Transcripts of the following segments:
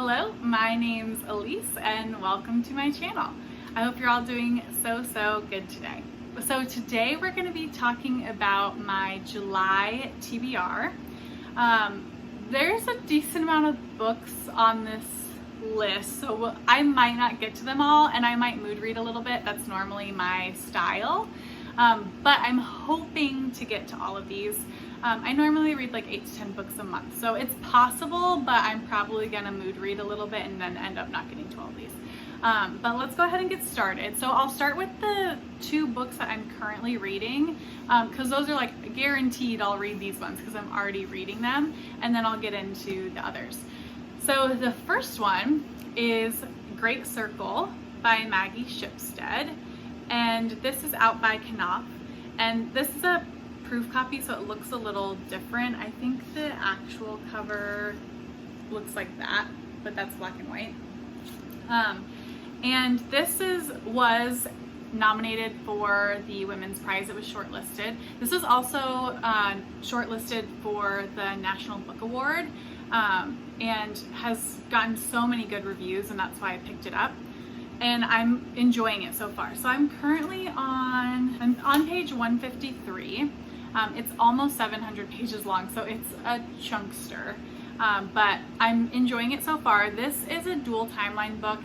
Hello, my name's Elise and welcome to my channel. I hope you're all doing so good today. So today we're going to be talking about my July TBR. There's a decent amount of books on this list, so I might not get to them all and I might mood read a little bit. That's normally my style, but I'm hoping to get to all of these. I normally read like 8 to 10 books a month, so it's possible, but I'm probably gonna mood read a little bit and then end up not getting to all of these. But let's go ahead and get started. So I'll start with the 2 books that I'm currently reading, because those are like guaranteed I'll read these ones because I'm already reading them, and then I'll get into the others. So the first one is Great Circle by Maggie Shipstead, and this is out by Knopf, and this is a proof copy, so it looks a little different. I think the actual cover looks like that, but that's black and white. And this was nominated for the Women's Prize. It was shortlisted. This was also shortlisted for the National Book Award, and has gotten so many good reviews, and that's why I picked it up. And I'm enjoying it so far. So I'm currently on page 153. It's almost 700 pages long, so it's a chunkster, but I'm enjoying it so far. This is a dual timeline book.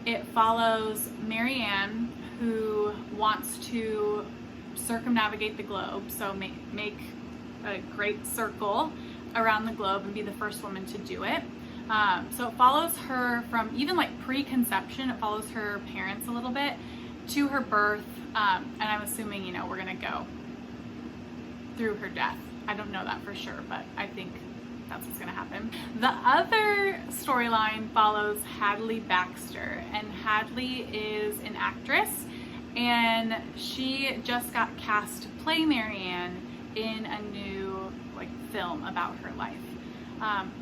It follows Marianne, who wants to circumnavigate the globe, so make a great circle around the globe and be the first woman to do it. So it follows her from even like preconception. It follows her parents a little bit to her birth, and I'm assuming, we're gonna go through her death. I don't know that for sure, but I think that's what's gonna happen. The other storyline follows Hadley Baxter, and Hadley is an actress, and she just got cast to play Marianne in a new film about her life.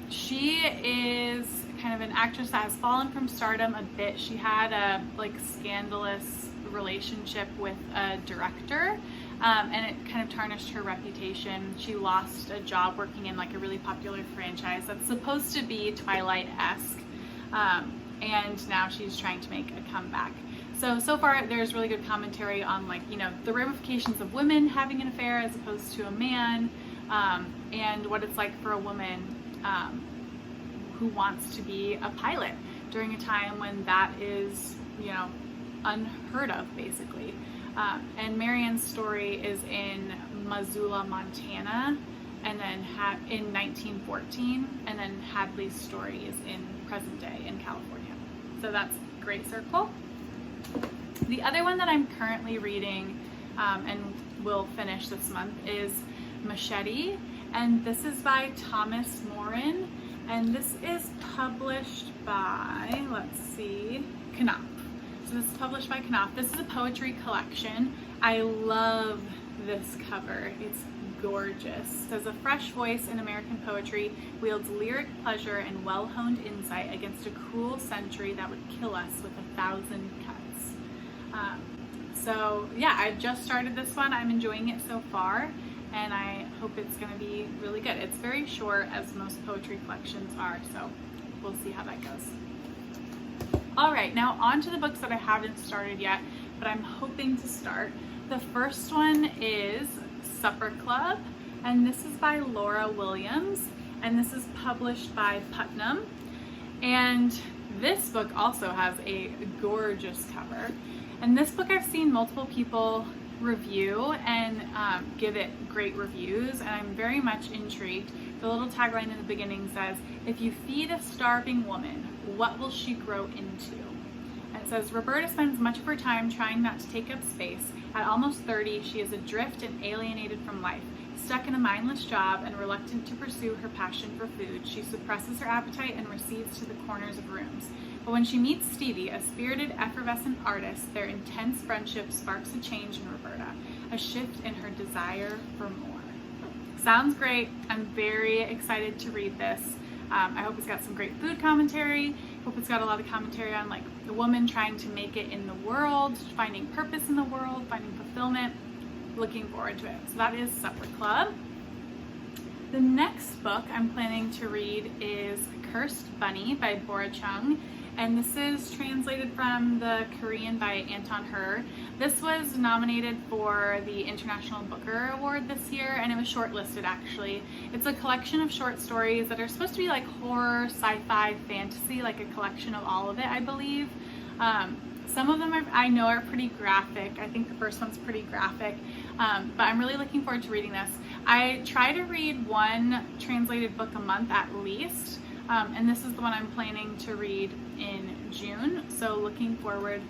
She is kind of an actress that has fallen from stardom a bit. She had a scandalous relationship with a director, and it kind of tarnished her reputation. She lost a job working in a really popular franchise that's supposed to be Twilight-esque, and now she's trying to make a comeback. So far there's really good commentary on the ramifications of women having an affair as opposed to a man, and what it's like for a woman who wants to be a pilot during a time when that is unheard of, basically. And Marianne's story is in Missoula, Montana, and then in 1914, and then Hadley's story is in present day in California. So that's Great Circle. The other one that I'm currently reading, and will finish this month, is Machete, and this is by Thomas Morin, and this is published by, let's see, Knopf. So this is published by Knopf. This is a poetry collection. I love this cover. It's gorgeous. It says, a fresh voice in American poetry wields lyric pleasure and well-honed insight against a cruel century that would kill us with 1,000 cuts. So yeah, I've just started this one. I'm enjoying it so far, and I hope it's going to be really good. It's very short, as most poetry collections are, so we'll see how that goes. Alright, now on to the books that I haven't started yet, but I'm hoping to start. The first one is Supper Club, and this is by Laura Williams, and this is published by Putnam. And this book also has a gorgeous cover. And this book I've seen multiple people review and give it great reviews, and I'm very much intrigued. The little tagline in the beginning says, if you feed a starving woman, what will she grow into? And it says, Roberta spends much of her time trying not to take up space. At almost 30, she is adrift and alienated from life. Stuck in a mindless job and reluctant to pursue her passion for food, she suppresses her appetite and recedes to the corners of rooms. But when she meets Stevie, a spirited, effervescent artist, their intense friendship sparks a change in Roberta, a shift in her desire for more. Sounds great. I'm very excited to read this. I hope it's got some great food commentary. Hope it's got a lot of commentary on the woman trying to make it in the world, finding purpose in the world, finding fulfillment. Looking forward to it. So that is Supper Club. The next book I'm planning to read is Cursed Bunny by Bora Chung, and this is translated from the Korean by Anton Her. This was nominated for the International Booker Award this year, and it was shortlisted actually. It's a collection of short stories that are supposed to be like horror, sci-fi, fantasy, like a collection of all of it, I believe. Some of them I know are pretty graphic. I think the first one's pretty graphic, but I'm really looking forward to reading this. I try to read one translated book a month at least, and this is the one I'm planning to read in June, so looking forward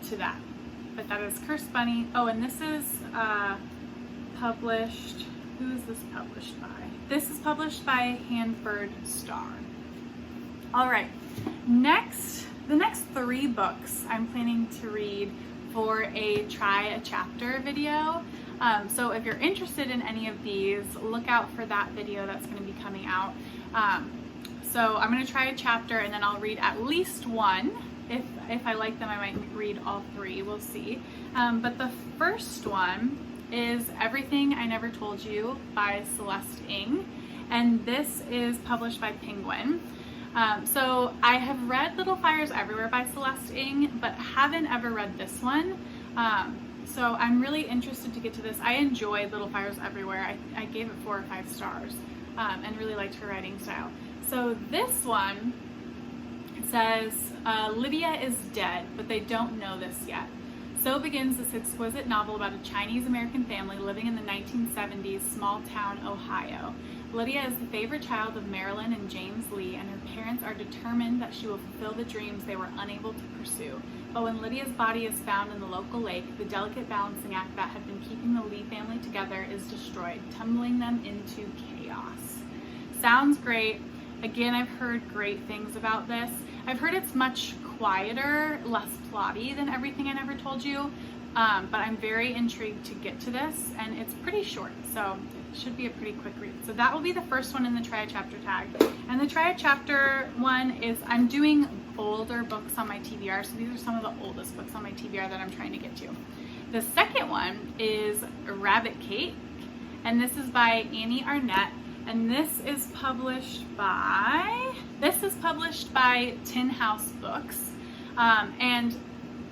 to that. But that is Cursed Bunny. Oh, and this is published, who is this published by? This is published by Hanford Star. All right, the next 3 books I'm planning to read for a try a chapter video. So if you're interested in any of these, look out for that video that's going to be coming out. So I'm going to try a chapter and then I'll read at least one. If I like them, I might read all 3. We'll see. But the first one is Everything I Never Told You by Celeste Ng, and this is published by Penguin. So I have read Little Fires Everywhere by Celeste Ng, but haven't ever read this one. So I'm really interested to get to this. I enjoyed Little Fires Everywhere. I gave it 4 or 5 stars and really liked her writing style. So this one, it says, Lydia is dead, but they don't know this yet. So begins this exquisite novel about a Chinese-American family living in the 1970s small town Ohio. Lydia is the favorite child of Marilyn and James Lee, and her parents are determined that she will fulfill the dreams they were unable to pursue. But when Lydia's body is found in the local lake, the delicate balancing act that had been keeping the Lee family together is destroyed, tumbling them into chaos. Sounds great. Again, I've heard great things about this. I've heard it's much quieter, less plotty than Everything I Never Told You, but I'm very intrigued to get to this, and it's pretty short, so it should be a pretty quick read. So that will be the first one in the try a chapter tag. And the try a chapter one is, I'm doing older books on my TBR, so these are some of the oldest books on my TBR that I'm trying to get to. The second one is Rabbit Cake, and this is by Annie Arnett. And this is published by Tin House Books. And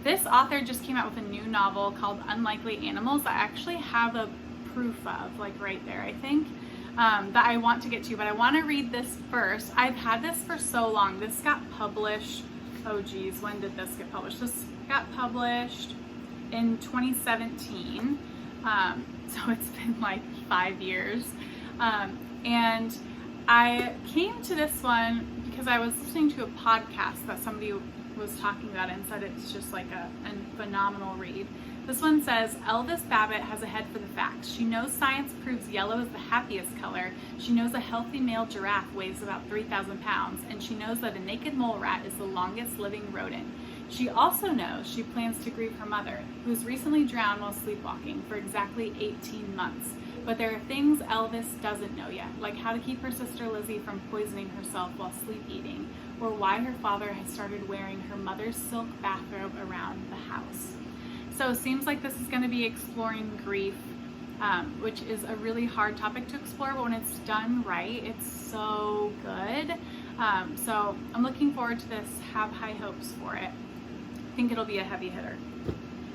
this author just came out with a new novel called Unlikely Animals that I actually have a proof of, like right there, I think, that I want to get to, but I want to read this first. I've had this for so long. This got published, oh geez, when did this get published? This got published in 2017. So it's been like 5 years. And I came to this one because I was listening to a podcast that somebody was talking about it and said it's just like a phenomenal read. This one says, Elvis Babbitt has a head for the facts. She knows science proves yellow is the happiest color. She knows a healthy male giraffe weighs about 3,000 pounds. And she knows that a naked mole rat is the longest living rodent. She also knows she plans to grieve her mother, who was recently drowned while sleepwalking for exactly 18 months. But there are things Elvis doesn't know yet, like how to keep her sister Lizzie from poisoning herself while sleep eating, or why her father has started wearing her mother's silk bathrobe around the house. So it seems like this is going to be exploring grief, which is a really hard topic to explore, but when it's done right, it's so good. So I'm looking forward to this, have high hopes for it. I think it'll be a heavy hitter.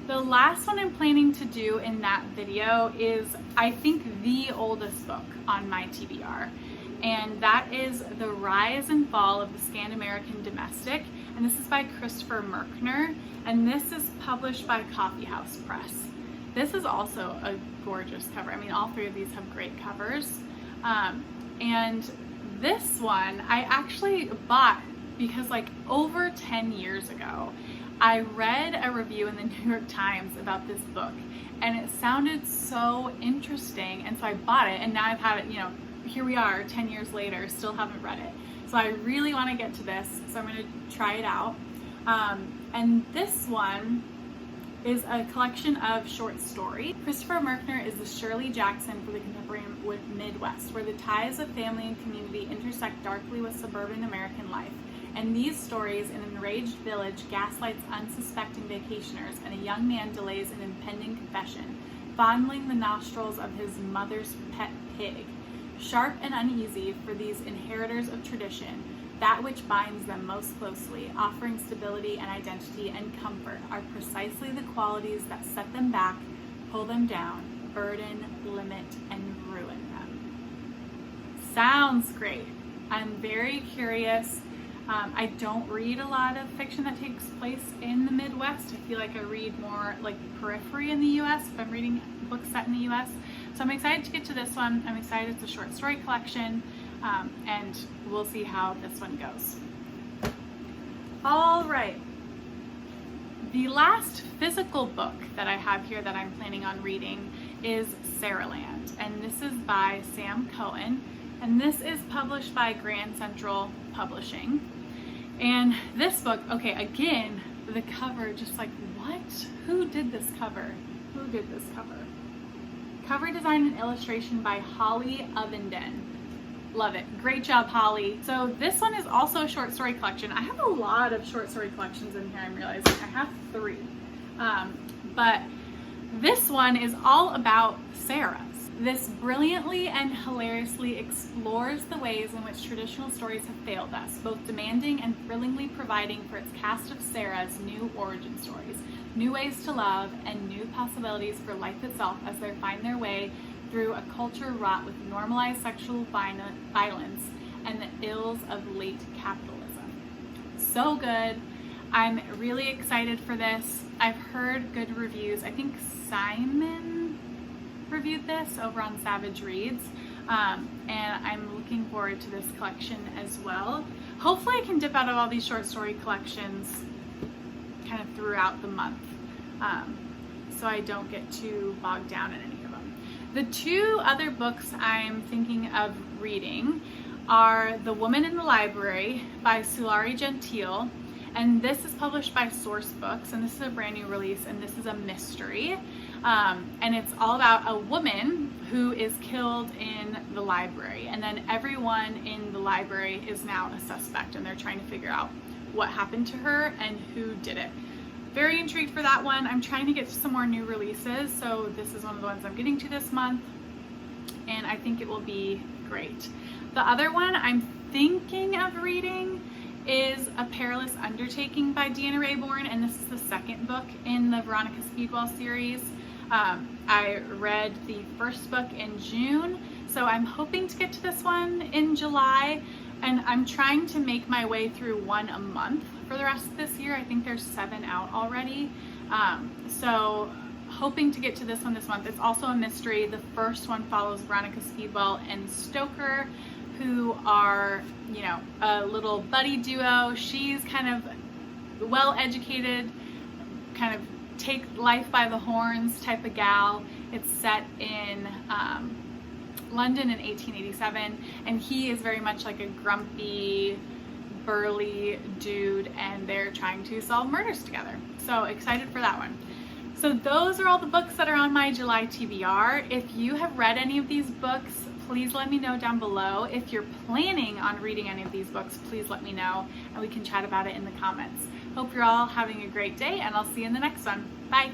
The last one I'm planning to do in that video is, I think, the oldest book on my TBR, and that is The Rise and Fall of the Scandinavian Domestic, and this is by Christopher Merkner, and this is published by Coffee House Press. This is also a gorgeous cover. I mean, all 3 of these have great covers, and this one I actually bought because like over 10 years ago, I read a review in the New York Times about this book and it sounded so interesting, and so I bought it, and now I've had it, you know, here we are 10 years later, still haven't read it. So I really want to get to this, so I'm going to try it out. And this one is a collection of short stories. Christopher Merkner is the Shirley Jackson for the contemporary Midwest, where the ties of family and community intersect darkly with suburban American life. And these stories, an enraged village gaslights unsuspecting vacationers, and a young man delays an impending confession, fondling the nostrils of his mother's pet pig. Sharp and uneasy for these inheritors of tradition, That which binds them most closely, offering stability and identity and comfort, are precisely the qualities that set them back, pull them down, burden, limit, and ruin them. Sounds great. I'm very curious. I don't read a lot of fiction that takes place in the Midwest. I feel like I read more like periphery in the US if I'm reading books set in the US. So I'm excited to get to this one. I'm excited it's a short story collection, and we'll see how this one goes. All right. The last physical book that I have here that I'm planning on reading is Saraland, and this is by Sam Cohen, and this is published by Grand Central Publishing. And this book, okay, again, the cover, just like, what? Who did this cover? Who did this cover? Cover design and illustration by Holly Ovenden. Love it. Great job, Holly. So this one is also a short story collection. I have a lot of short story collections in here, I'm realizing. I have 3. But this one is all about Sarahs. This brilliantly and hilariously explores the ways in which traditional stories have failed us, both demanding and thrillingly providing for its cast of Sarahs new origin stories, new ways to love, and new possibilities for life itself as they find their way through a culture wrought with normalized sexual violence and the ills of late capitalism. So good. I'm really excited for this. I've heard good reviews. I think Simon reviewed this over on Savage Reads, and I'm looking forward to this collection as well. Hopefully I can dip out of all these short story collections kind of throughout the month, so I don't get too bogged down in any of them. The 2 other books I'm thinking of reading are The Woman in the Library by Sulari Gentile, and this is published by Source Books, and this is a brand new release, and this is a mystery, and it's all about a woman who is killed in the library, and then everyone in the library is now a suspect, and they're trying to figure out what happened to her and who did it. Very intrigued for that one. I'm trying to get to some more new releases, so this is one of the ones I'm getting to this month, and I think it will be great. The other one I'm thinking of reading is A Perilous Undertaking by Deanna Raybourn, and this is the 2nd book in the Veronica Speedwell series. I read the first book in June, so I'm hoping to get to this one in July, and I'm trying to make my way through one a month for the rest of this year. I think there's 7 out already, so hoping to get to this one this month. It's also a mystery. The first one follows Veronica Speedwell and Stoker, who are, you know, a little buddy duo. She's kind of well-educated, kind of take life by the horns type of gal. It's set in London in 1887, and he is very much like a grumpy, burly dude, and they're trying to solve murders together. So excited for that one. So those are all the books that are on my July TBR. If you have read any of these books, please let me know down below. If you're planning on reading any of these books, please let me know, and we can chat about it in the comments. Hope you're all having a great day, and I'll see you in the next one. Bye.